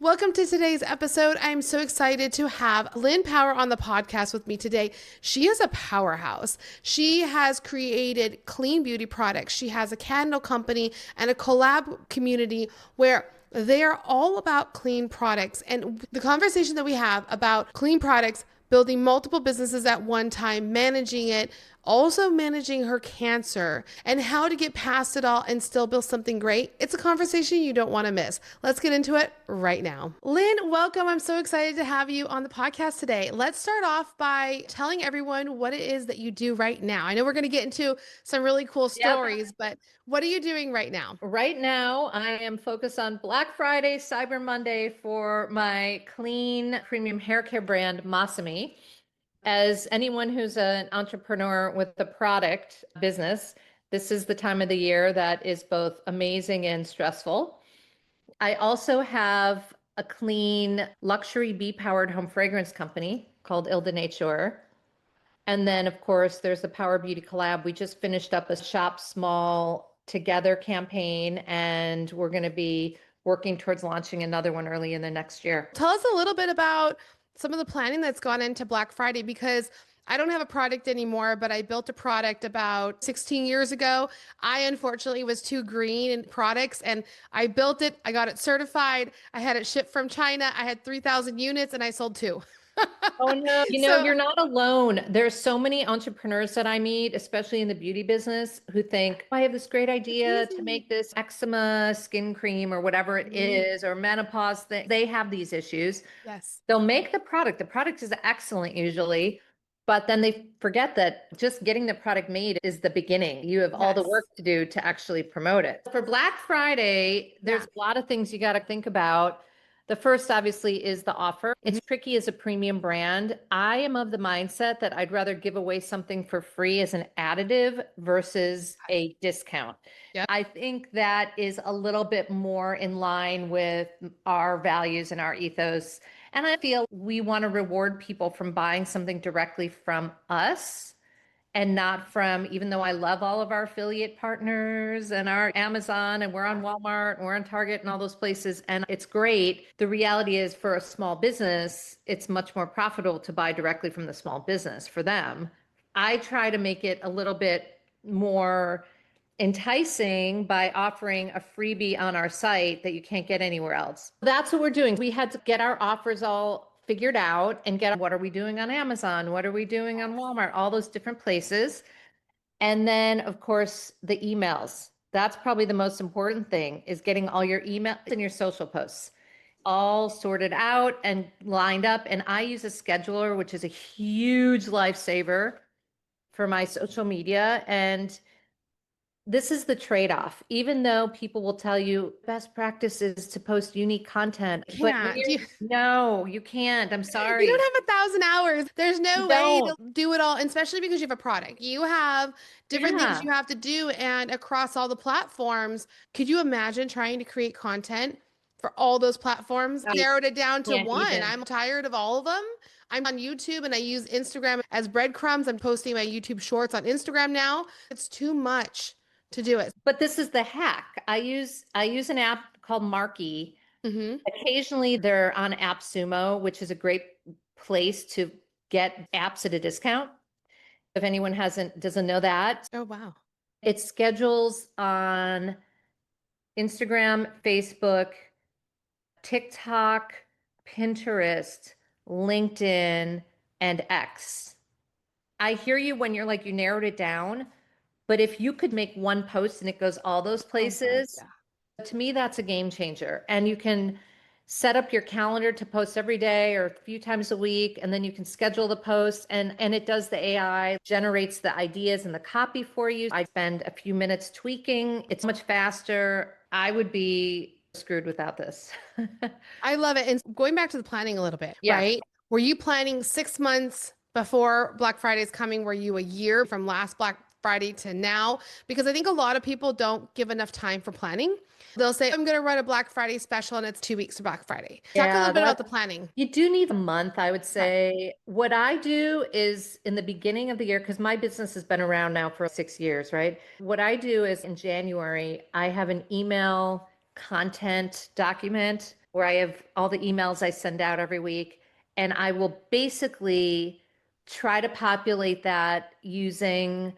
Welcome to today's episode. I'm so excited to have Lynn Power on the podcast with me today. She is a powerhouse. She has created clean beauty products. She has a candle company and a collab community where they are all about clean products. And the conversation that we have about clean products, building multiple businesses at one time, managing it, also managing her cancer, and how to get past it all and still build something great. It's a conversation you don't want to miss. Let's get into it right now. Lynn, welcome. I'm so excited to have you on the podcast today. Let's start off by telling everyone what it is that you do right now. I know we're going to get into some really cool stories, but what are you doing right now? Right now, I am focused on Black Friday, Cyber Monday for my clean premium hair care brand, Masami. As anyone who's an entrepreneur with a product business, this is the time of the year that is both amazing and stressful. I also have a clean luxury bee-powered home fragrance company called Ilda Nature. And then, of course, there's the Power Beauty Collab. We just finished up a Shop Small Together campaign, and we're going to be working towards launching another one early in the next year. Tell us a little bit about some of the planning that's gone into Black Friday, because I don't have a product anymore, but I built a product about 16 years ago. I unfortunately was too green in products, and I built it. I got it certified. I had it shipped from China. I had 3,000 units and I sold 2. Oh no, you're not alone. There's so many entrepreneurs that I meet, especially in the beauty business, who think, I have this great idea to make this eczema skin cream or whatever it is, or menopause thing. They have these issues. Yes. They'll make the product. The product is excellent usually, but then they forget that just getting the product made is the beginning. You have all the work to do to actually promote it. For Black Friday, there's a lot of things you got to think about. The first, obviously, is the offer. It's tricky as a premium brand. I am of the mindset that I'd rather give away something for free as an additive versus a discount. Yep. I think that is a little bit more in line with our values and our ethos. And I feel we want to reward people from buying something directly from us, and not from, even though I love all of our affiliate partners and our Amazon, and we're on Walmart and we're on Target and all those places, and it's great. The reality is, for a small business, it's much more profitable to buy directly from the small business for them. I try to make it a little bit more enticing by offering a freebie on our site that you can't get anywhere else. That's what we're doing. We had to get our offers all figured out and get what are we doing on Amazon? What are we doing on Walmart? All those different places. And then, of course, the emails. That's probably the most important thing, is getting all your emails and your social posts all sorted out and lined up. And I use a scheduler, which is a huge lifesaver for my social media. And this is the trade-off. Even though people will tell you best practice is to post unique content, no, you can't. I'm sorry. You don't have 1,000 hours. There's no way to do it all, especially because you have a product. You have different things you have to do, and across all the platforms. Could you imagine trying to create content for all those platforms? Narrowed it down to one. I'm tired of all of them. I'm on YouTube and I use Instagram as breadcrumbs. I'm posting my YouTube shorts on Instagram now. It's too much to do it. But this is the hack. I use an app called Marky. Occasionally they're on AppSumo, which is a great place to get apps at a discount. If anyone doesn't know that. Oh, wow. It schedules on Instagram, Facebook, TikTok, Pinterest, LinkedIn, and X. I hear you when you're like, you narrowed it down. But if you could make one post and it goes all those places, to me, that's a game changer. And you can set up your calendar to post every day or a few times a week, and then you can schedule the post, and it does the AI, generates the ideas and the copy for you. I spend a few minutes tweaking. It's much faster. I would be screwed without this. I love it. And going back to the planning a little bit, right? Were you planning 6 months before Black Friday is coming? Were you a year from last Black Friday to now? Because I think a lot of people don't give enough time for planning. They'll say, I'm going to run a Black Friday special, and it's 2 weeks to Black Friday. Talk a little bit about the planning. You do need a month, I would say. What I do is in the beginning of the year, because my business has been around now for 6 years, right? What I do is in January, I have an email content document where I have all the emails I send out every week. And I will basically try to populate that using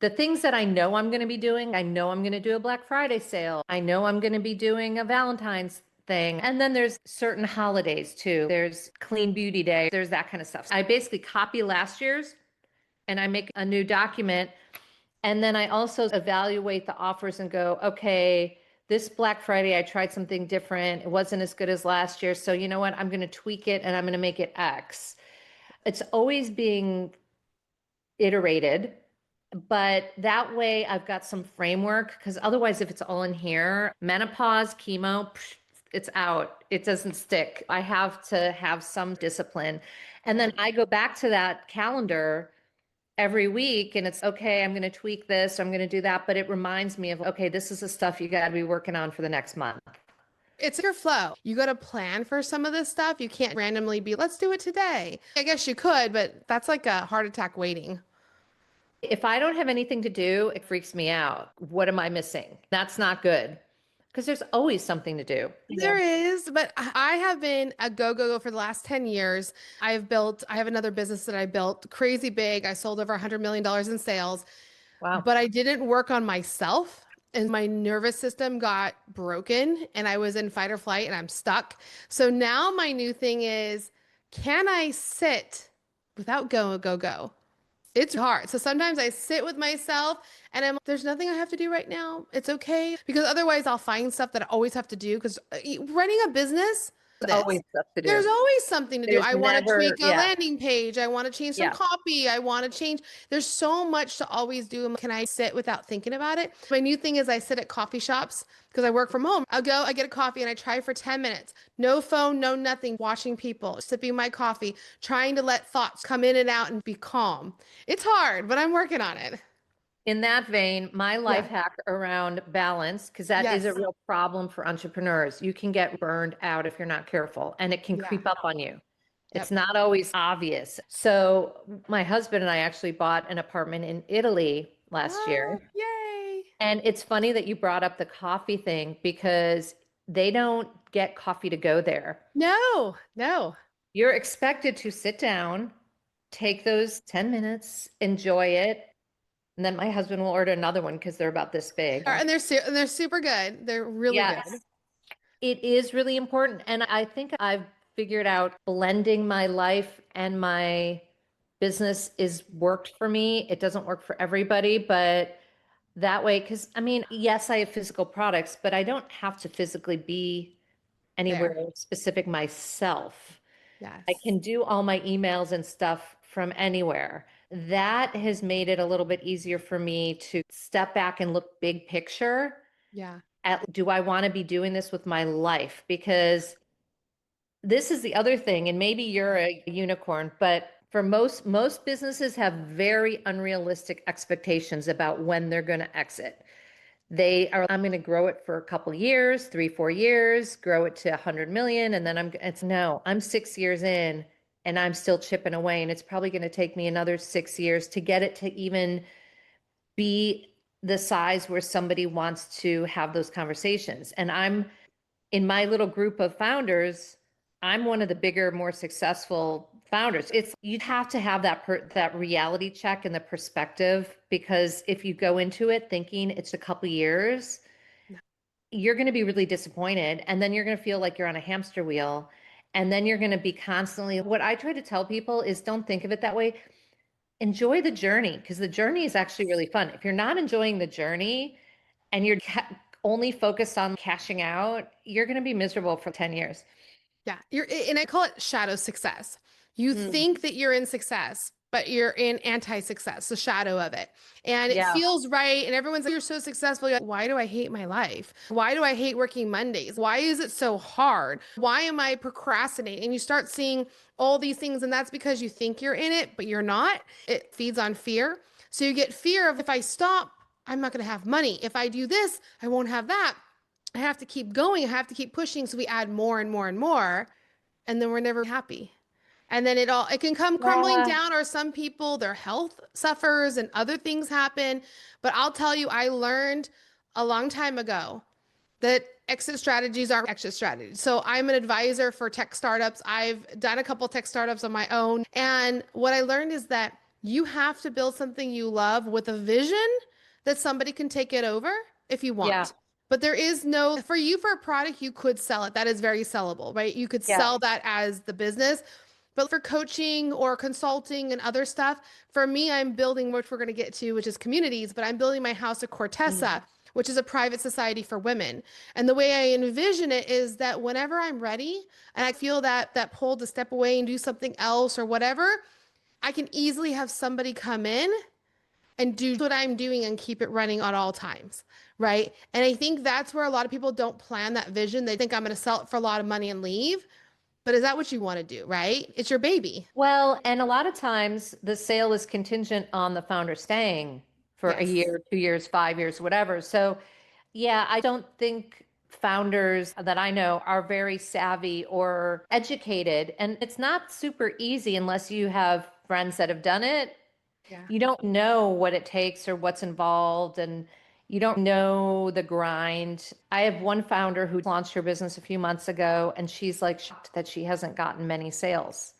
the things that I know I'm going to be doing. I know I'm going to do a Black Friday sale. I know I'm going to be doing a Valentine's thing. And then there's certain holidays too. There's Clean Beauty Day. There's that kind of stuff. I basically copy last year's and I make a new document. And then I also evaluate the offers and go, okay, this Black Friday, I tried something different. It wasn't as good as last year. So you know what? I'm going to tweak it and I'm going to make it X. It's always being iterated, but that way I've got some framework, because otherwise, if it's all in here, menopause, chemo, it's out. It doesn't stick. I have to have some discipline. And then I go back to that calendar every week and it's okay, I'm going to tweak this, I'm going to do that. But it reminds me of, okay, this is the stuff you got to be working on for the next month. It's your flow. You got to plan for some of this stuff. You can't randomly be, let's do it today. I guess you could, but that's like a heart attack waiting. If I don't have anything to do, it freaks me out. What am I missing? That's not good because there's always something to do. There is, but I have been a go for the last 10 years. I have another business that I built crazy big. I sold over $100 million in sales, Wow. but I didn't work on myself. And my nervous system got broken and I was in fight or flight and I'm stuck. So now my new thing is, can I sit without go? It's hard. So sometimes I sit with myself and there's nothing I have to do right now. It's okay. Because otherwise I'll find stuff that I always have to do. Because running a business, Always stuff to do. there's always something to do. There's I want to never- tweak a yeah. landing page. I want to change some Yeah. copy. I want to change. There's so much to always do. Can I sit without thinking about it? My new thing is I sit at coffee shops because I work from home. I'll go, I get a coffee and I try for 10 minutes. No phone, no nothing, watching people, sipping my coffee, trying to let thoughts come in and out and be calm. It's hard, but I'm working on it. In that vein, my life hack around balance, because that is a Yes. real problem for entrepreneurs. You can get burned out if you're not careful, and it can Yeah. creep up on you. Yep. It's not always obvious. So my husband and I actually bought an apartment in Italy last year. Yay. And it's funny that you brought up the coffee thing because they don't get coffee to go there. No. You're expected to sit down, take those 10 minutes, enjoy it. And then my husband will order another one because they're about this big. And they're super good. They're really good. It is really important. And I think I've figured out blending my life and my business is worked for me. It doesn't work for everybody, but that way, because I mean, yes, I have physical products, but I don't have to physically be anywhere specific myself. Yes. I can do all my emails and stuff from anywhere. That has made it a little bit easier for me to step back and look big picture Yeah. at, do I want to be doing this with my life? Because this is the other thing, and maybe you're a unicorn, but for most businesses have very unrealistic expectations about when they're going to exit. They are, I'm going to grow it for a couple of years, 3-4 years, grow it to 100 million. And then I'm 6 years in and I'm still chipping away. And it's probably going to take me another 6 years to get it to even be the size where somebody wants to have those conversations. And I'm in my little group of founders, I'm one of the bigger, more successful founders. You have to have that reality check and the perspective, because if you go into it thinking it's a couple years, you're going to be really disappointed. And then you're going to feel like you're on a hamster wheel. And then you're going to be constantly, what I try to tell people is don't think of it that way. Enjoy the journey, because the journey is actually really fun. If you're not enjoying the journey and you're only focused on cashing out, you're going to be miserable for 10 years. Yeah. And I call it shadow success. You think that you're in success, but you're in anti-success, the shadow of it. And it feels right. And everyone's like, you're so successful. You're like, why do I hate my life? Why do I hate working Mondays? Why is it so hard? Why am I procrastinating? And you start seeing all these things. And that's because you think you're in it, but you're not. It feeds on fear. So you get fear of, if I stop, I'm not going to have money. If I do this, I won't have that. I have to keep going. I have to keep pushing. So we add more and more and more. And then we're never happy. And then it can come crumbling down, or some people, their health suffers and other things happen. But I'll tell you, I learned a long time ago that exit strategies are exit strategies. So I'm an advisor for tech startups. I've done a couple tech startups on my own. And what I learned is that you have to build something you love with a vision that somebody can take it over if you Yeah. want. But there is no, for you, for a product, you could sell it. That is very sellable, right? You could Yeah. sell that as the business. But for coaching or consulting and other stuff, for me, I'm building, which we're going to get to, which is communities, but I'm building my house of Mhm. Cortesa, which is a private society for women. And the way I envision it is that whenever I'm ready and I feel that pull to step away and do something else or whatever, I can easily have somebody come in and do what I'm doing and keep it running at all times. Right. And I think that's where a lot of people don't plan that vision. They think I'm going to sell it for a lot of money and leave. But is that what you want to do? Right. It's your baby. Well, and a lot of times the sale is contingent on the founder staying for a Yes. year, 2 years, 5 years, whatever. So, yeah, I don't think founders that I know are very savvy or educated. And it's not super easy unless you have friends that have done it. Yeah. You don't know what it takes or what's involved, and you don't know the grind. I have one founder who launched her business a few months ago, and she's like shocked that she hasn't gotten many sales.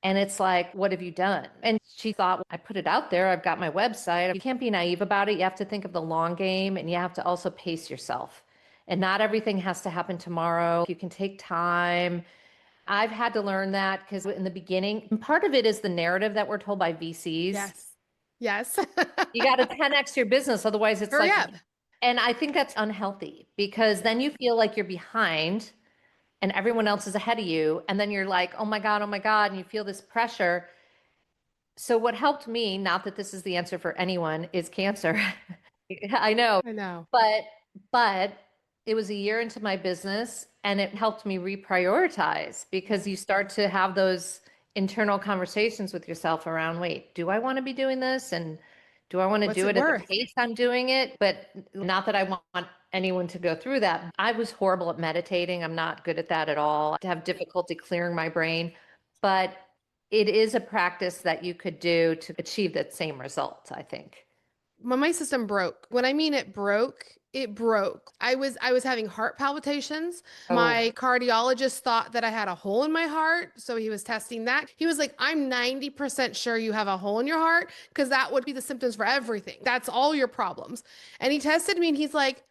And it's like, what have you done? And she thought, well, I put it out there. I've got my website. You can't be naive about it. You have to think of the long game, and you have to also pace yourself. And not everything has to happen tomorrow. You can take time. I've had to learn that because in the beginning, and part of it is the narrative that we're told by VCs. Yes. Yes. You got to 10x your business. Otherwise, it's Hurry like, up. and I think that's unhealthy because then you feel like you're behind and everyone else is ahead of you. And then you're like, oh my God. And you feel this pressure. So what helped me, not that this is the answer for anyone, is cancer. I know, I know. but but it was a year into my business and it helped me reprioritize because you start to have those internal conversations with yourself around, wait, do I want to be doing this? And do I want to What's do it it at the worth? pace I'm doing it? But not that I want anyone to go through that. I was horrible at meditating. I'm not good at that at all. I have difficulty clearing my brain, but it is a practice that you could do to achieve that same result, I think. When my system broke. When I mean it broke, it broke. I was having heart palpitations. Oh, My cardiologist thought that I had a hole in my heart, so he was testing that. He was like, "I'm 90% sure you have a hole in your heart because that would be the symptoms for everything. That's all your problems." And he tested me and he's like,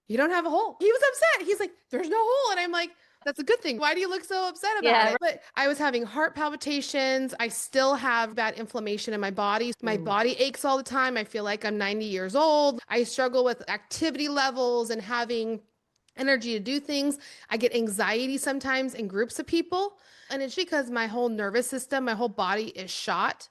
"You don't have a hole." He was upset. He's like, "There's no hole." And I'm like, "That's a good thing. Why do you look so upset about yeah. it?" But I was having heart palpitations. I still have bad inflammation in my body. My Mm. body aches all the time. I feel like I'm 90 years old. I struggle with activity levels and having energy to do things. I get anxiety sometimes in groups of people. And it's because my whole nervous system, my whole body is shot.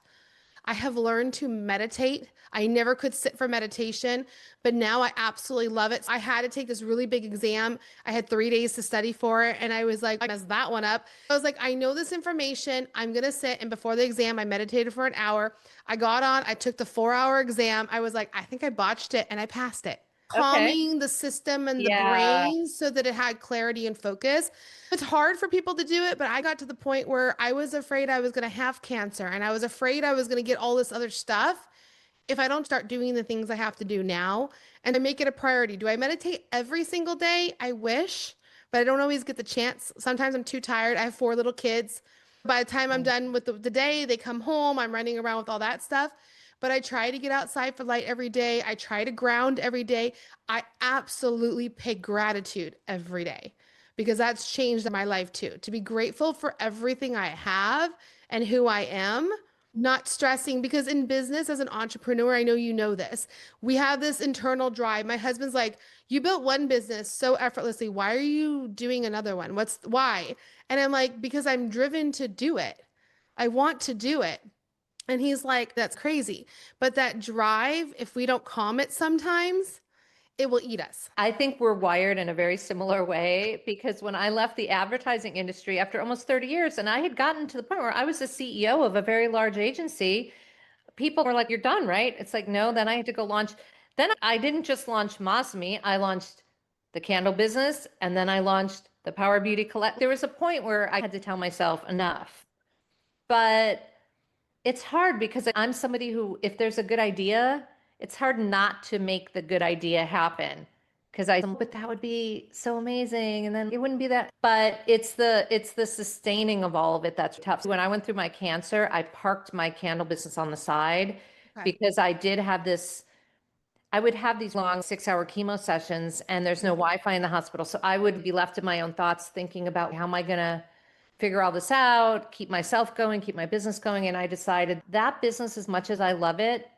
I have learned to meditate. I never could sit for meditation, but now I absolutely love it. I had to take this really big exam. I had 3 days to study for it, and I was like, I messed that one up. I was like, I know this information. I'm going to sit. And before the exam, I meditated for an hour. I got on, I took the 4 hour exam. I was like, I think I botched it, and I passed it. Okay. Calming the system and the Yeah. brain so that it had clarity and focus. It's hard for people to do it, but I got to the point where I was afraid I was going to have cancer and I was afraid I was going to get all this other stuff if I don't start doing the things I have to do now and I make it a priority. Do I meditate every single day? I wish, but I don't always get the chance. Sometimes I'm too tired. I have 4 little kids. By the time I'm done with the day, they come home. I'm running around with all that stuff. But I try to get outside for light every day. I try to ground every day. I absolutely pay gratitude every day because that's changed my life too. To be grateful for everything I have and who I am, not stressing because in business as an entrepreneur, I know you know this. We have this internal drive. My husband's like, "You built one business so effortlessly. Why are you doing another one? What's why?" And I'm like, "Because I'm driven to do it. I want to do it." And he's like, "That's crazy." But that drive, if we don't calm it sometimes, it will eat us. I think we're wired in a very similar way because when I left the advertising industry after almost 30 years, and I had gotten to the point where I was the CEO of a very large agency, people were like, "You're done, right?" It's like, no, then I had to go launch. Then I didn't just launch Masami, I launched the candle business, and then I launched the Power Beauty Collect. There was a point where I had to tell myself enough. But it's hard because I'm somebody who, if there's a good idea, it's hard not to make the good idea happen. because I thought, but that would be so amazing. And then it wouldn't be that. But it's the sustaining of all of it that's tough. When I went through my cancer, I parked my candle business on the side Okay. because I would have these long 6-hour chemo sessions and there's no Wi-Fi in the hospital. So I would be left to my own thoughts thinking about how am I going to figure all this out, keep myself going, keep my business going. And I decided that business, as much as I love it,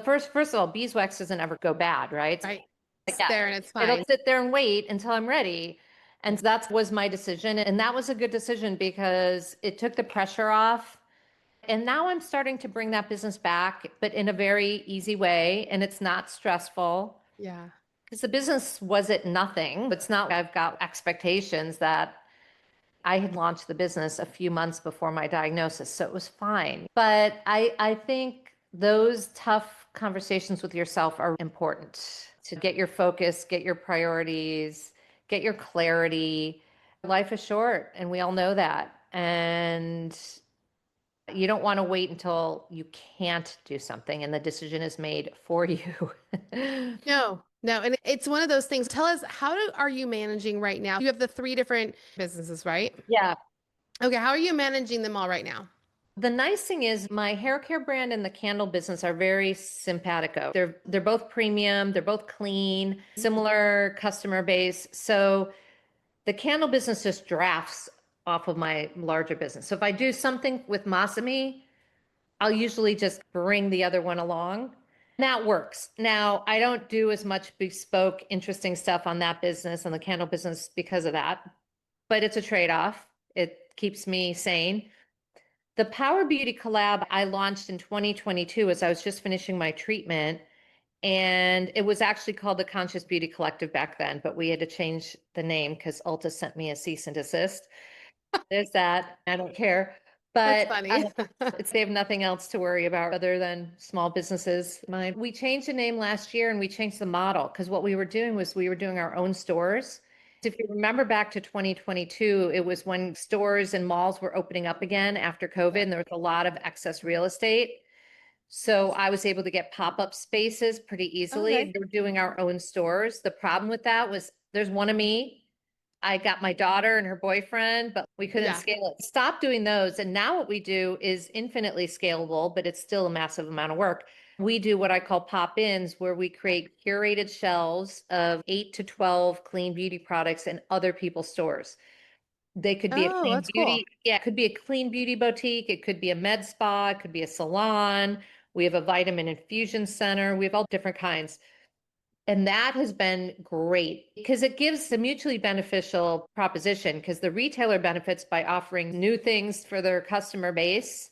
first of all, beeswax doesn't ever go bad, right? Right. It's Yeah, there and it's it'll fine. sit there and wait until I'm ready. And that was my decision. And that was a good decision because it took the pressure off. And now I'm starting to bring that business back, but in a very easy way. And it's not stressful Yeah. because the business wasn't nothing. It's not, I've got expectations that I had launched the business a few months before my diagnosis. So it was fine. But I think those tough conversations with yourself are important to get your focus, get your priorities, get your clarity. Life is short, and we all know that. And you don't want to wait until you can't do something and the decision is made for you. No, no. And it's one of those things. Tell us, are you managing right now? You have the three different businesses, right? Yeah. Okay. How are you managing them all right now? The nice thing is my hair care brand and the candle business are very simpatico. They're both premium, they're both clean, similar customer base. So the candle business just drafts off of my larger business. So if I do something with Masami, I'll usually just bring the other one along. That works. Now, I don't do as much bespoke, interesting stuff on that business, on the candle business because of that, but it's a trade-off. It keeps me sane. The Power Beauty collab I launched in 2022 as I was just finishing my treatment. And it was actually called the Conscious Beauty Collective back then, but we had to change the name because Ulta sent me a cease and desist. There's that. I don't care. That's But funny. they have nothing else to worry about other than small businesses. Mine. We changed the name last year and we changed the model because what we were doing was we were doing our own stores. If you remember back to 2022, it was when stores and malls were opening up again after COVID and there was a lot of excess real estate. So I was able to get pop-up spaces pretty easily. Okay. And we were doing our own stores. The problem with that was there's one of me. I got my daughter and her boyfriend, but we couldn't Yeah. scale it. Stop doing those. And now what we do is infinitely scalable, but it's still a massive amount of work. We do what I call pop-ins, where we create curated shelves of 8 to 12 clean beauty products in other people's stores. They could be a Oh, clean that's cool. beauty. Yeah, it could be a clean beauty boutique. It could be a med spa. It could be a salon. We have a vitamin infusion center. We have all different kinds. And that has been great because it gives a mutually beneficial proposition because the retailer benefits by offering new things for their customer base.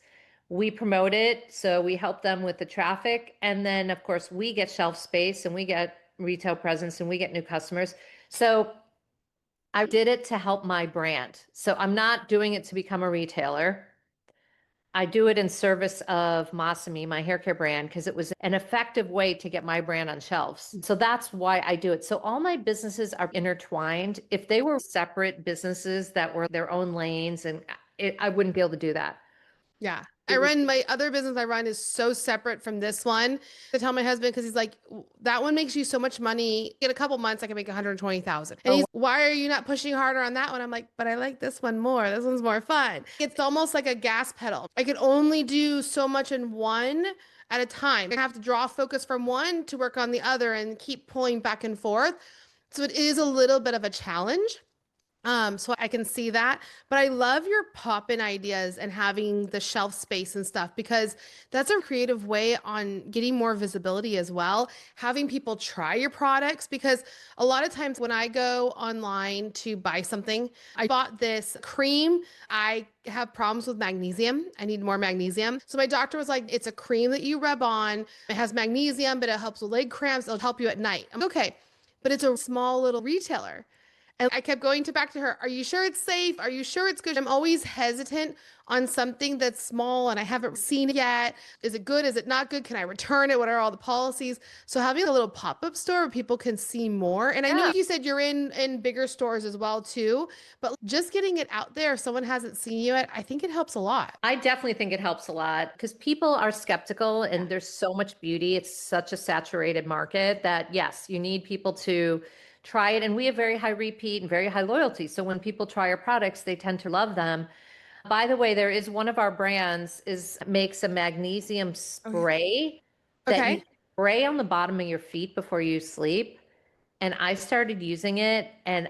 We promote it, so we help them with the traffic. And then, of course, we get shelf space and we get retail presence and we get new customers. So I did it to help my brand. So I'm not doing it to become a retailer. I do it in service of Masami, my hair care brand, because it was an effective way to get my brand on shelves. So that's why I do it. So all my businesses are intertwined. If they were separate businesses that were their own lanes, and I wouldn't be able to do that. Yeah. I run my other business I run is so separate from this one. I tell my husband because he's like, that one makes you so much money. In a couple months, I can make 120,000. And he's, why are you not pushing harder on that one? I'm like, but I like this one more. This one's more fun. It's almost like a gas pedal. I could only do so much in one at a time. I have to draw focus from one to work on the other and keep pulling back and forth. So it is a little bit of a challenge. So I can see that, but I love your pop-in ideas and having the shelf space and stuff because that's a creative way on getting more visibility as well. Having people try your products because a lot of times when I go online to buy something, I bought this cream. I have problems with magnesium. I need more magnesium. So my doctor was like, it's a cream that you rub on. It has magnesium, but it helps with leg cramps. It'll help you at night. I'm like, okay, but it's a small little retailer. And I kept going back to her, are you sure it's safe? Are you sure it's good? I'm always hesitant on something that's small and I haven't seen it yet. Is it good? Is it not good? Can I return it? What are all the policies? So having a little pop-up store where people can see more. And I know Yeah. you said you're in bigger stores as well too, but just getting it out there if someone hasn't seen you yet, I think it helps a lot. I definitely think it helps a lot because people are skeptical Yeah. and there's so much beauty. It's such a saturated market that, yes, you need people to try it. And we have very high repeat and very high loyalty. So when people try our products, they tend to love them. By the way, there is one of our brands is makes a magnesium Okay. spray that you Okay. spray on the bottom of your feet before you sleep. And I started using it and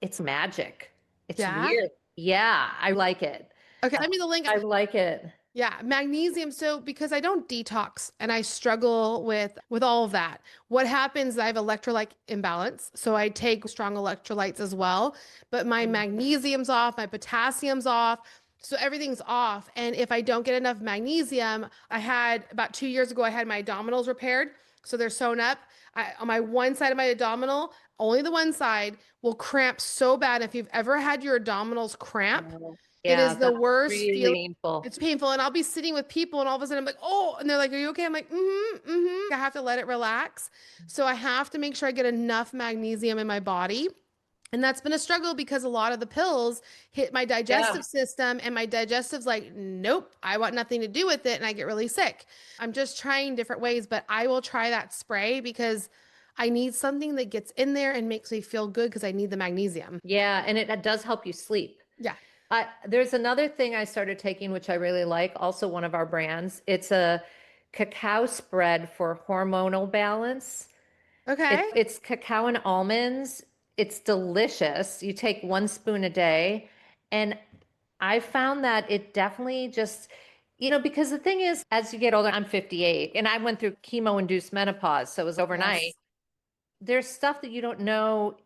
it's magic. It's Yeah. weird. Yeah, I like it. Okay. Send me the link. I like it. Yeah, magnesium. So because I don't detox and I struggle with all of that, what happens? I have electrolyte imbalance, so I take strong electrolytes as well, but my magnesium's off, my potassium's off, so everything's off. And if I don't get enough magnesium, I had about 2 years ago, I had my abdominals repaired, so they're sewn up. On my one side of my abdominal, only the one side will cramp so bad. If you've ever had your abdominals cramp, Oh, it yeah, is the that's worst really feeling. painful. It's painful. And I'll be sitting with people and all of a sudden I'm like, oh, and they're like, are you okay? I'm like, mm-hmm, mm-hmm. I have to let it relax. So I have to make sure I get enough magnesium in my body. And that's been a struggle because a lot of the pills hit my Yeah. digestive system and my digestive's like, nope, I want nothing to do with it. And I get really sick. I'm just trying different ways, but I will try that spray because I need something that gets in there and makes me feel good because I need the magnesium. Yeah, and it does help you sleep. Yeah. There's another thing I started taking, which I really like, also one of our brands. It's a cacao spread for hormonal balance. Okay. It's cacao and almonds. It's delicious. You take 1 spoon a day. And I found that it definitely just, because the thing is, as you get older, I'm 58 and I went through chemo-induced menopause. So it was overnight. Yes. There's stuff that you don't know.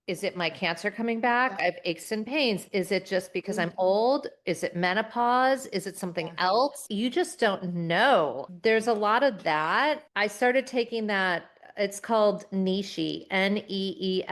Is it my cancer coming back? Yeah. I have aches and pains. Is it just because Mhm. I'm old? Is it menopause? Is it something Yeah. else? You just don't know. There's a lot of that. I started taking that. It's called Nishi, Neeshi.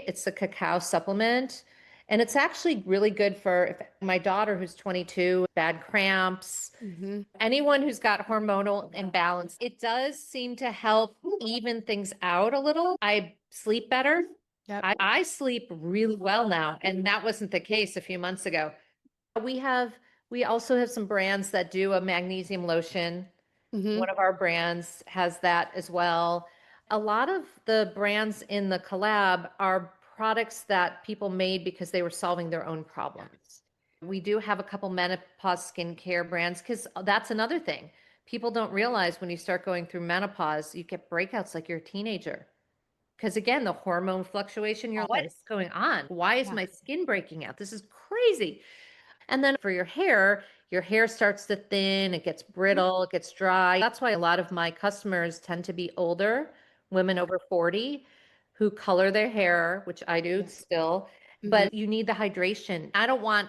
It's a cacao supplement. And it's actually really good for my daughter who's 22, bad cramps, Hmm. anyone who's got hormonal imbalance. It does seem to help even things out a little. I sleep better. Yep. I sleep really well now, and that wasn't the case a few months ago. We have we also have some brands that do a magnesium lotion. Hmm. One of our brands has that as well. A lot of the brands in the collab are products that people made because they were solving their own problems. We do have a couple menopause skincare brands because that's another thing. People don't realize when you start going through menopause, you get breakouts like you're a teenager. Because again, the hormone fluctuation, you're like, what is going on? Why is Yeah. my skin breaking out? This is crazy. And then for your hair starts to thin, it gets brittle, it gets dry. That's why a lot of my customers tend to be older, women over 40 who color their hair, which I do Yes. still, Hmm. but you need the hydration. I don't want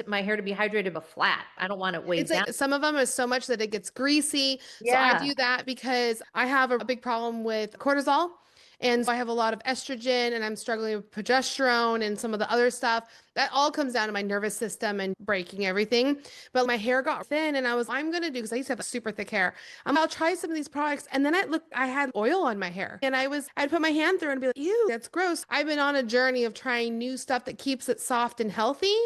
my hair to be hydrated but flat. I don't want it It's weighed down. like some of them is so much that it gets greasy. So I Yeah. do that because I have a big problem with cortisol. And so I have a lot of estrogen and I'm struggling with progesterone and some of the other stuff. That all comes down to my nervous system and breaking everything. But my hair got thin and I'm going to do, because I used to have super thick hair. I'll try some of these products. And then I had oil on my hair and I'd put my hand through and be like, ew, that's gross. I've been on a journey of trying new stuff that keeps it soft and healthy,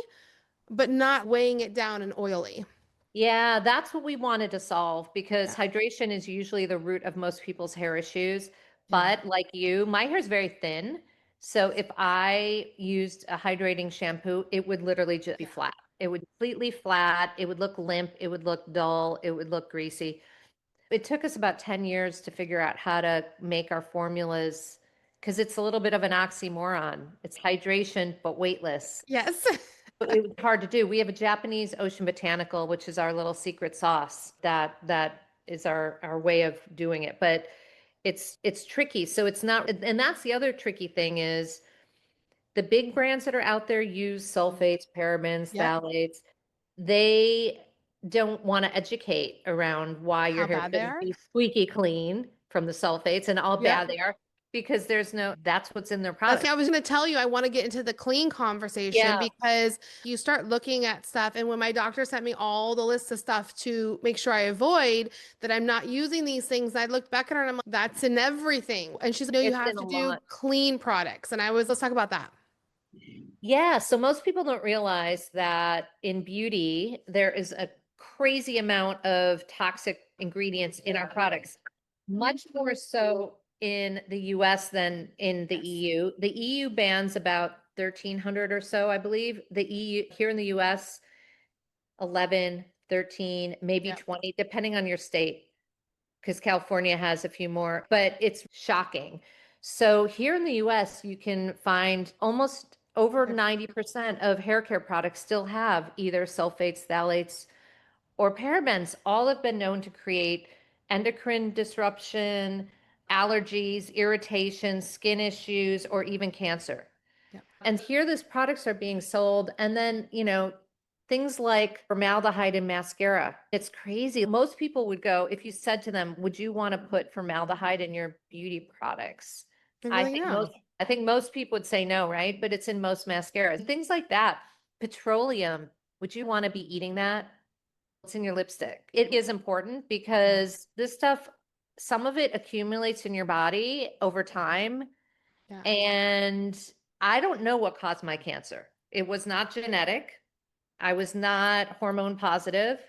but not weighing it down and oily. Yeah, that's what we wanted to solve because Yeah. hydration is usually the root of most people's hair issues. Yeah. But like you, my hair is very thin. So if I used a hydrating shampoo, it would literally just be Yeah. flat. It would completely flat. It would look limp. It would look dull. It would look greasy. It took us about 10 years to figure out how to make our formulas because it's a little bit of an oxymoron. It's hydration, but weightless. Yes. It was hard to do. We have a Japanese ocean botanical, which is our little secret sauce that is our way of doing it. But it's tricky. So it's not, and that's the other tricky thing is the big brands that are out there use sulfates, parabens, Yep. phthalates. They don't want to educate around why your How hair bad they shouldn't are. be squeaky clean from the sulfates and all Yep. bad they are because that's what's in their That's product. what I was going to tell you. I want to get into the clean conversation Yeah, because you start looking at stuff. And when my doctor sent me all the lists of stuff to make sure I avoid that I'm not using these things, I looked back at her and I'm like, that's in everything. And she's like, no, you it's have in a to do lot. clean products. And let's talk about that. Yeah, so most people don't realize that in beauty, there is a crazy amount of toxic ingredients in our products, much more so in the US than in the Yes. EU. The EU bans about 1,300 or so, I believe. The EU here in the US, 11, 13, maybe Yeah. 20, depending on your state, because California has a few more, but it's shocking. So here in the US, you can find almost over 90% of hair care products still have either sulfates, phthalates, or parabens. All have been known to create endocrine disruption, allergies, irritation, skin issues, or even cancer. Yeah. And here these products are being sold. And then, things like formaldehyde in mascara. It's crazy. Most people would go, if you said to them, would you want to put formaldehyde in your beauty products? They're I like, think no. most people would say no, right? But it's in most mascaras. Things like that. Petroleum. Would you want to be eating that? It's in your lipstick. It is important because this stuff, some of it accumulates in your body over time. Yeah. And I don't know what caused my cancer. It was not genetic. I was not hormone positive.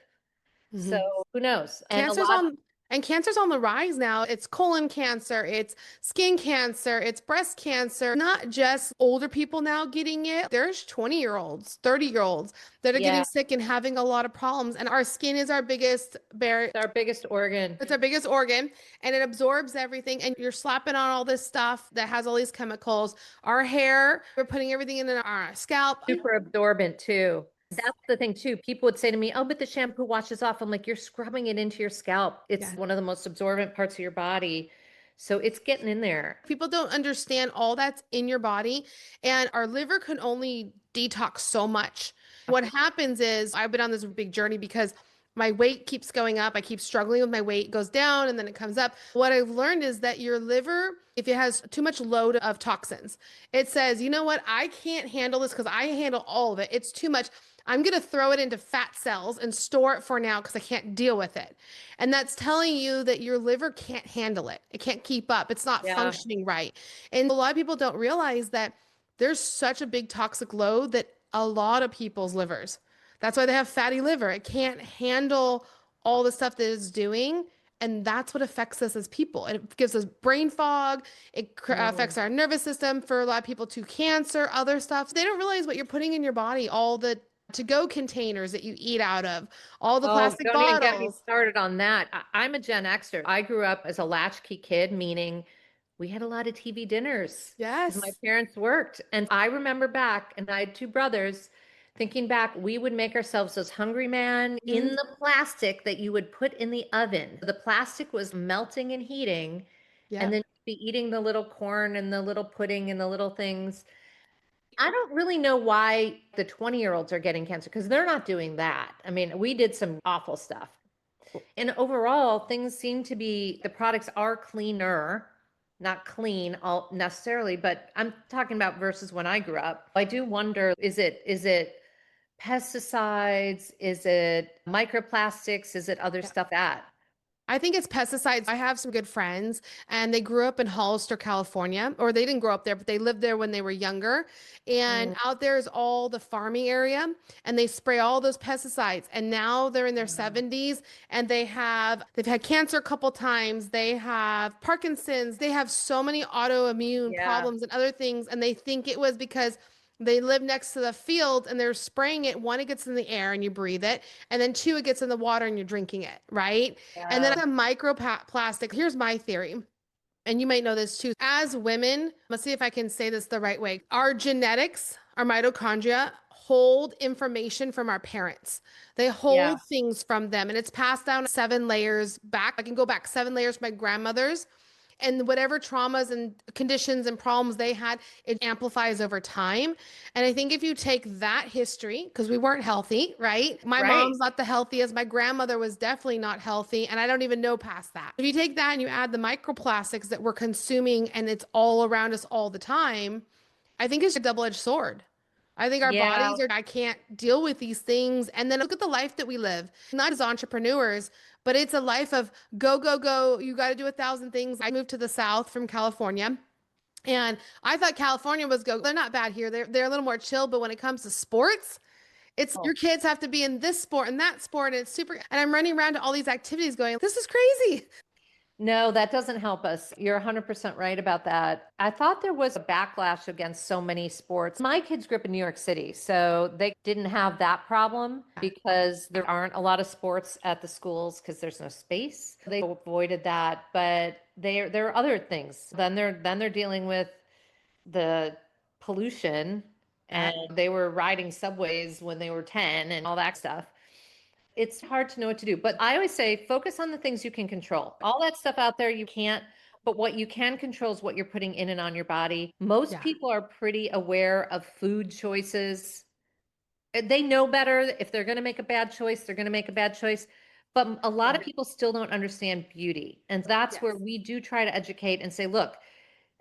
So Mhm. who knows? And a Cancer's lot, on and cancer's on the rise now. It's colon cancer, it's skin cancer, it's breast cancer. Not just older people now getting it. There's 20-year-olds, 30-year-olds that are getting yeah, sick and having a lot of problems. And our skin is our biggest barrier. it's our biggest organ. It's our biggest organ and it absorbs everything. And you're slapping on all this stuff that has all these chemicals. Our hair, we're putting everything in our scalp. Super absorbent too. That's the thing too. People would say to me, "Oh, but the shampoo washes off." I'm like, "You're scrubbing it into your scalp. It's Yeah. one of the most absorbent parts of your body." So it's getting in there. People don't understand all that's in your body, and our liver can only detox so much. What happens is I've been on this big journey because my weight keeps going up. I keep struggling with my weight, it goes down and then it comes up. What I've learned is that your liver, if it has too much load of toxins, it says, you know what? I can't handle this because I handle all of it. It's too much. I'm going to throw it into fat cells and store it for now because I can't deal with it. And that's telling you that your liver can't handle it. It can't keep up. It's not Yeah. functioning right. And a lot of people don't realize that there's such a big toxic load that a lot of people's livers, that's why they have fatty liver. It can't handle all the stuff that it's doing. And that's what affects us as people. It gives us brain fog. It affects Mm. our nervous system for a lot of people to cancer, other stuff. They don't realize what you're putting in your body, all the to-go containers that you eat out of, all the Oh, plastic don't even get me bottles. started on that. I'm a Gen Xer. I grew up as a latchkey kid, meaning we had a lot of TV dinners because my Yes. parents worked. And I remember back, and I had two brothers. Thinking back, we would make ourselves those Hungry Man in Mhm. the plastic that you would put in the oven. The plastic was melting and heating, and Yep. then you'd be eating the little corn and the little pudding and the little things. I don't really know why the 20-year-olds are getting cancer because they're not doing that. I mean, we did some awful stuff. And overall, things seem to be, the products are cleaner, not clean all necessarily, but I'm talking about versus when I grew up. I do wonder, is it pesticides? Is it microplastics? Is it other stuff that? I think it's pesticides. I have some good friends and they grew up in Hollister, California, or they didn't grow up there, but they lived there when they were younger. And Mm, out there is all the farming area and they spray all those pesticides. And now they're in their mm. 70s and they've had cancer a couple times. They have Parkinson's. They have so many autoimmune Yeah. problems and other things. And they think it was because they live next to the field and they're spraying it. One, it gets in the air and you breathe it. And then two, it gets in the water and you're drinking it, right? And then Yeah. a microplastic. Here's my theory. And you might know this too. As women, let's see if I can say this the right way. Our genetics, our mitochondria hold information from our parents. They Yeah. hold things from them and it's passed down 7 layers back. I can go back 7 layers to my grandmother's and whatever traumas and conditions and problems they had, it amplifies over time. And I think if you take that history, because we weren't healthy, right? My Right. mom's not the healthiest. My grandmother was definitely not healthy. And I don't even know past that. If you take that and you add the microplastics that we're consuming and it's all around us all the time, I think it's a double edged sword. I think our Yeah. bodies are, I can't deal with these things. And then look at the life that we live, not as entrepreneurs, but it's a life of go, go, go. You got to do 1,000 things. I moved to the South from California. And I thought California was go. They're not bad here. They're a little more chill, but when it comes to sports, it's your kids have to be in this sport and that sport, and it's super. And I'm running around to all these activities going, this is crazy. No, that doesn't help us. You're 100% right about that. I thought there was a backlash against so many sports. My kids grew up in New York City, so they didn't have that problem because there aren't a lot of sports at the schools because there's no space. They avoided that, but there are other things. Then they're dealing with the pollution, and they were riding subways when they were 10 and all that stuff. It's hard to know what to do. But I always say focus on the things you can control. All that stuff out there you can't, but what you can control is what you're putting in and on your body. Most Yeah. people are pretty aware of food choices. They know better. If they're going to make a bad choice, they're going to make a bad choice. But a lot of people still don't understand beauty. And that's where Yes. we do try to educate and say, look,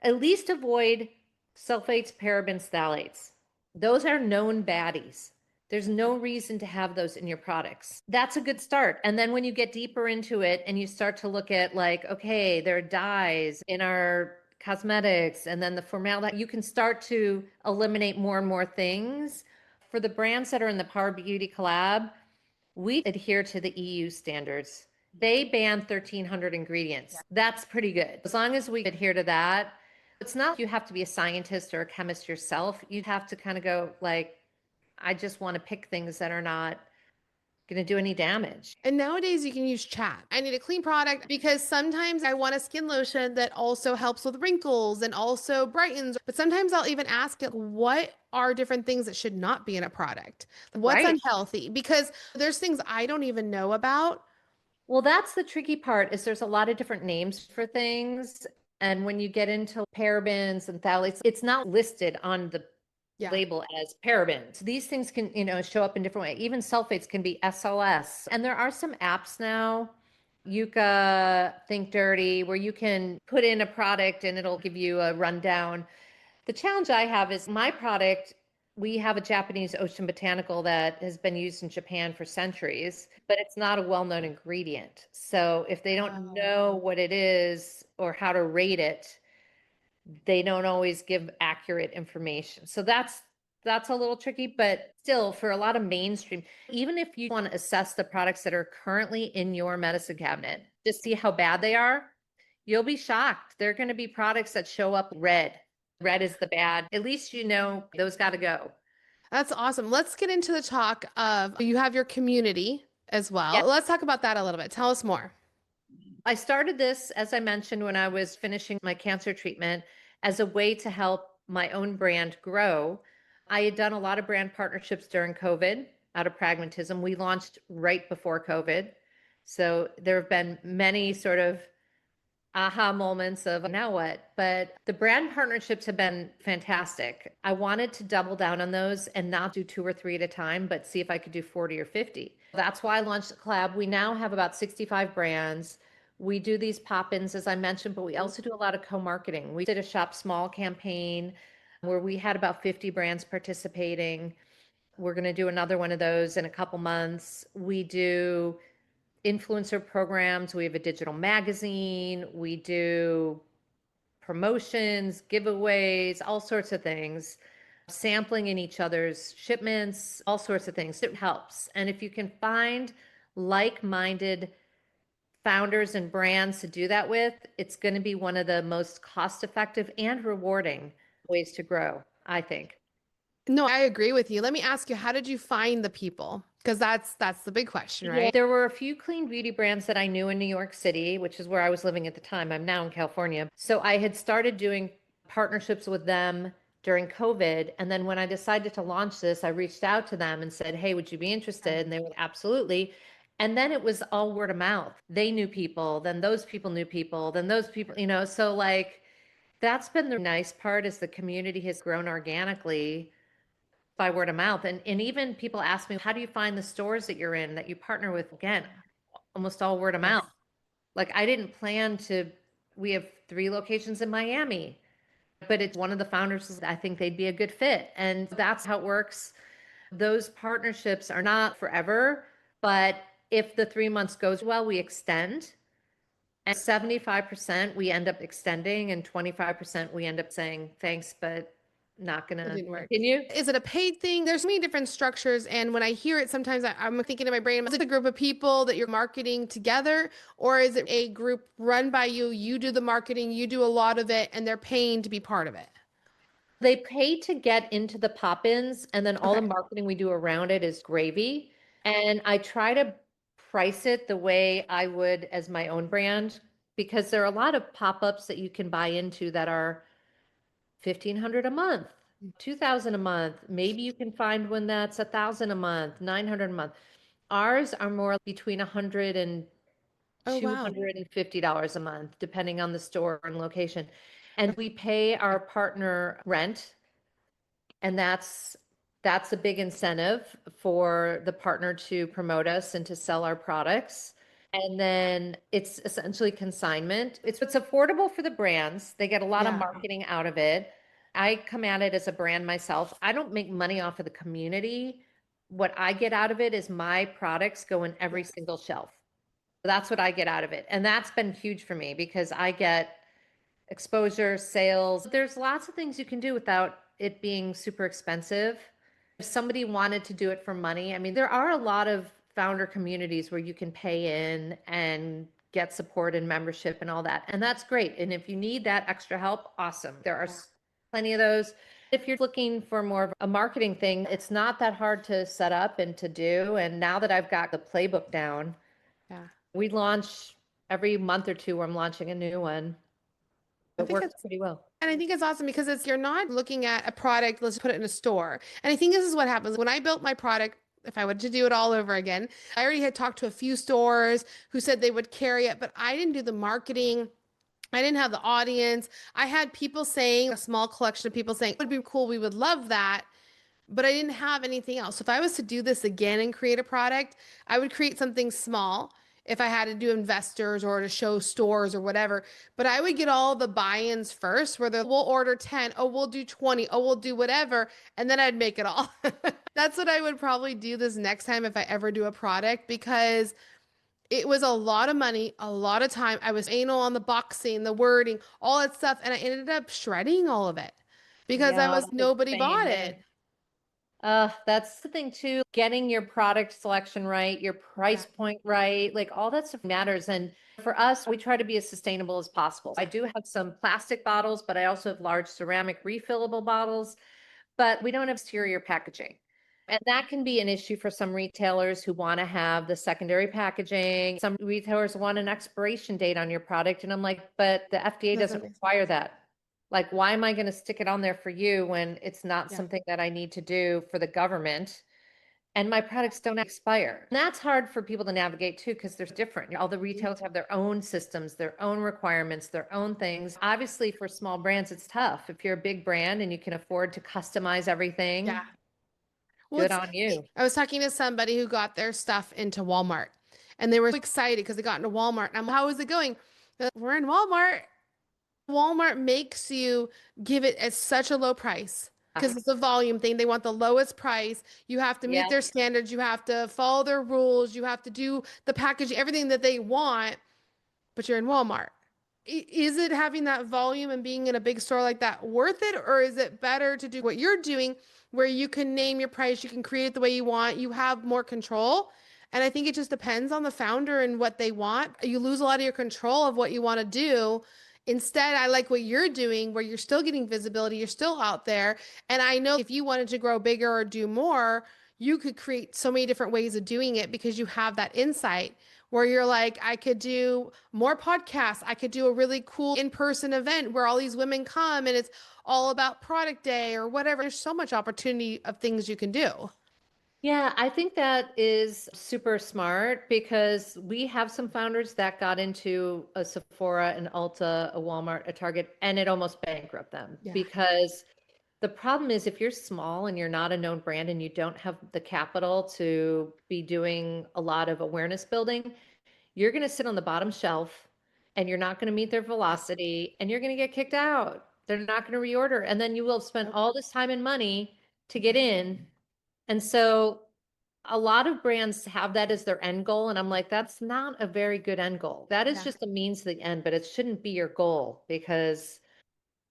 at least avoid sulfates, parabens, phthalates. Those are known baddies. There's no reason to have those in your products. That's a good start. And then when you get deeper into it and you start to look at like, okay, there are dyes in our cosmetics and then the formaldehyde, you can start to eliminate more and more things. For the brands that are in the Power Beauty Collab, we adhere to the EU standards. They ban 1,300 ingredients. That's pretty good. As long as we adhere to that, it's not like you have to be a scientist or a chemist yourself. You have to kind of go like, I just want to pick things that are not going to do any damage. And nowadays you can use chat. I need a clean product because sometimes I want a skin lotion that also helps with wrinkles and also brightens. But sometimes I'll even ask it, what are different things that should not be in a product? What's Right. unhealthy? Because there's things I don't even know about. Well, that's the tricky part is there's a lot of different names for things. And when you get into parabens and phthalates, it's not listed on the Yeah. label as parabens. These things can, show up in different ways. Even sulfates can be SLS. And there are some apps now, Yuka, Think Dirty, where you can put in a product and it'll give you a rundown. The challenge I have is my product, we have a Japanese ocean botanical that has been used in Japan for centuries, but it's not a well-known ingredient. So if they don't know what it is or how to rate it, they don't always give accurate information. So that's a little tricky, but still for a lot of mainstream, even if you want to assess the products that are currently in your medicine cabinet, just see how bad they are, you'll be shocked. They're going to be products that show up red. Red is the bad. At least you know those got to go. That's awesome. Let's get into the talk of you have your community as well. Yeah. Let's talk about that a little bit. Tell us more. I started this, as I mentioned, when I was finishing my cancer treatment as a way to help my own brand grow. I had done a lot of brand partnerships during COVID out of pragmatism. We launched right before COVID. So there have been many sort of aha moments of now what? But the brand partnerships have been fantastic. I wanted to double down on those and not do 2 or 3 at a time, but see if I could do 40 or 50. That's why I launched Collab. We now have about 65 brands. We do these pop-ins, as I mentioned, but we also do a lot of co-marketing. We did a Shop Small campaign where we had about 50 brands participating. We're going to do another one of those in a couple months. We do influencer programs. We have a digital magazine. We do promotions, giveaways, all sorts of things, sampling in each other's shipments, all sorts of things. It helps. And if you can find like-minded founders and brands to do that with, it's going to be one of the most cost-effective and rewarding ways to grow, I think. No, I agree with you. Let me ask you, how did you find the people? Because that's the big question, Yeah, right? there were a few clean beauty brands that I knew in New York City, which is where I was living at the time. I'm now in California. So I had started doing partnerships with them during COVID. And then when I decided to launch this, I reached out to them and said, hey, would you be interested? And they were absolutely. And then it was all word of mouth. They knew people, then those people knew people, then those people, so like that's been the nice part is the community has grown organically by word of mouth. And even people ask me, how do you find the stores that you're in that you partner with? Again, almost all word of Yes. mouth. Like I didn't plan to, we have 3 locations in Miami, but it's one of the founders, I think they'd be a good fit. And that's how it works. Those partnerships are not forever, but if the 3 months goes well, we extend. And 75% we end up extending, and 25% we end up saying thanks, but not It gonna didn't work. continue. Is it a paid thing? There's many different structures. And when I hear it, sometimes I'm thinking in my brain, is it a group of people that you're marketing together? Or is it a group run by you? You do the marketing, you do a lot of it, and they're paying to be part of it. They pay to get into the pop-ins, and then all the Okay. marketing we do around it is gravy. And I try to price it the way I would as my own brand, because there are a lot of pop-ups that you can buy into that are 1,500 a month, 2,000 a month. Maybe you can find one that's 1,000 a month, 900 a month. Ours are more between 100 and Oh, wow. $250 a month, depending on the store and location. And we pay our partner rent, and that's a big incentive for the partner to promote us and to sell our products. And then it's essentially consignment. It's affordable for the brands. They get a lot of Yeah. marketing out of it. I come at it as a brand myself. I don't make money off of the community. What I get out of it is my products go in every single shelf. That's what I get out of it. And that's been huge for me because I get exposure, sales. There's lots of things you can do without it being super expensive. If somebody wanted to do it for money, I mean, there are a lot of founder communities where you can pay in and get support and membership and all that. And that's great. And if you need that extra help, awesome. There are plenty of those. If you're looking for more of a marketing thing, it's not that hard to set up and to do. And now that I've got the playbook down, Yeah. we launch every month or two, I'm launching a new one. I It think works it's pretty well. And I think it's awesome because you're not looking at a product, let's put it in a store. And I think this is what happens when I built my product. If I were to do it all over again, I already had talked to a few stores who said they would carry it, but I didn't do the marketing. I didn't have the audience. I had people saying, a small collection of people saying, it would be cool. We would love that. But I didn't have anything else. So if I was to do this again and create a product, I would create something small if I had to do investors or to show stores or whatever. But I would get all the buy-ins first, where we'll order 10, oh, we'll do 20, oh, we'll do whatever, and then I'd make it all. That's what I would probably do this next time if I ever do a product, because it was a lot of money, a lot of time. I was anal on the boxing, the wording, all that stuff, and I ended up shredding all of it because I Yeah, was nobody same bought here. it. That's the thing too, getting your product selection right, your Yeah. price point right, like all that stuff matters. And for us, we try to be as sustainable as possible. I do have some plastic bottles, but I also have large ceramic refillable bottles, but we don't have exterior packaging. And that can be an issue for some retailers who want to have the secondary packaging. Some retailers want an expiration date on your product. And I'm like, but the FDA doesn't Doesn't make require that. Like, why am I going to stick it on there for you when it's not Yeah. something that I need to do for the government? And my products don't expire. And that's hard for people to navigate too, because they're different. All the retailers have their own systems, their own requirements, their own things. Obviously, for small brands, it's tough. If you're a big brand and you can afford to customize everything, Yeah. Well, good on you. I was talking to somebody who got their stuff into Walmart and they were excited because they got into Walmart. And I'm, how is it going? They're like, we're in Walmart. Walmart makes you give it at such a low price because it's a volume thing. They want the lowest price. You have to meet Yeah. their standards. You have to follow their rules. You have to do the package, everything that they want, but you're in Walmart. Is it having that volume and being in a big store like that worth it? Or is it better to do what you're doing where you can name your price, you can create it the way you want, you have more control? And I think it just depends on the founder and what they want. You lose a lot of your control of what you want to do. Instead, I like what you're doing where you're still getting visibility, you're still out there. And I know if you wanted to grow bigger or do more, you could create so many different ways of doing it because you have that insight where you're like, I could do more podcasts. I could do a really cool in-person event where all these women come and it's all about product day or whatever. There's so much opportunity of things you can do. Yeah, I think that is super smart because we have some founders that got into a Sephora, an Ulta, a Walmart, a Target, and it almost bankrupt them Yeah. because the problem is if you're small and you're not a known brand and you don't have the capital to be doing a lot of awareness building, you're going to sit on the bottom shelf and you're not going to meet their velocity and you're going to get kicked out. They're not going to reorder. And then you will spend all this time and money to get in. And so a lot of brands have that as their end goal. And I'm like, that's not a very good end goal. That is Yeah. just a means to the end, but it shouldn't be your goal because,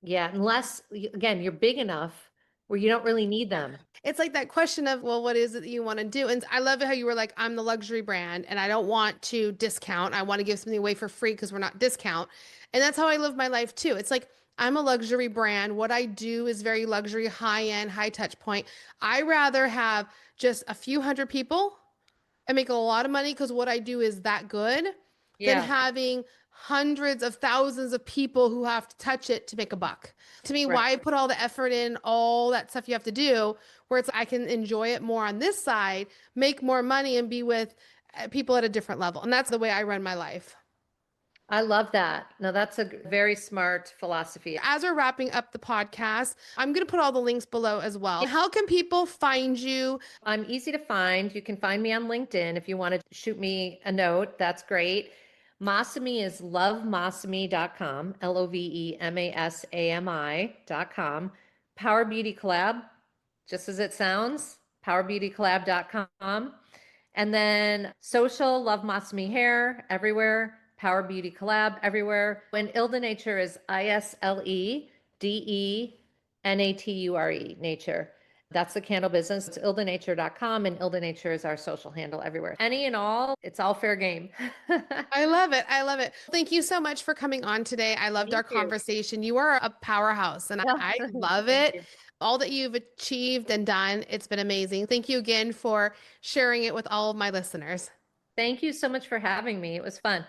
yeah, unless, again, you're big enough where you don't really need them. It's like that question of, well, what is it that you want to do? And I love it how you were like, I'm the luxury brand and I don't want to discount. I want to give something away for free because we're not discount. And that's how I live my life too. It's like, I'm a luxury brand. What I do is very luxury, high end, high touch point. I rather have just a few hundred people and make a lot of money because what I do is that good than Yeah, having hundreds of thousands of people who have to touch it to make a buck. To me, right. why put all the effort in, all that stuff you have to do, where it's I can enjoy it more on this side, make more money, and be with people at a different level. And that's the way I run my life. I love that. No, that's a very smart philosophy. As we're wrapping up the podcast, I'm going to put all the links below as well. How can people find you? I'm easy to find. You can find me on LinkedIn if you want to shoot me a note. That's great. Masami is lovemasami.com, LOVEMASAMI.com. Power Beauty Collab, just as it sounds, powerbeautycollab.com. And then social, Love Masami Hair everywhere, Power Beauty Collab everywhere. And Ilda Nature is ISLEDENATURE, Nature. That's the candle business. It's ildanature.com and Ilda Nature is our social handle everywhere. Any and all, it's all fair game. I love it. I love it. Thank you so much for coming on today. I loved our Thank you. conversation. You are a powerhouse and I love Thank it. you. All that you've achieved and done, it's been amazing. Thank you again for sharing it with all of my listeners. Thank you so much for having me. It was fun.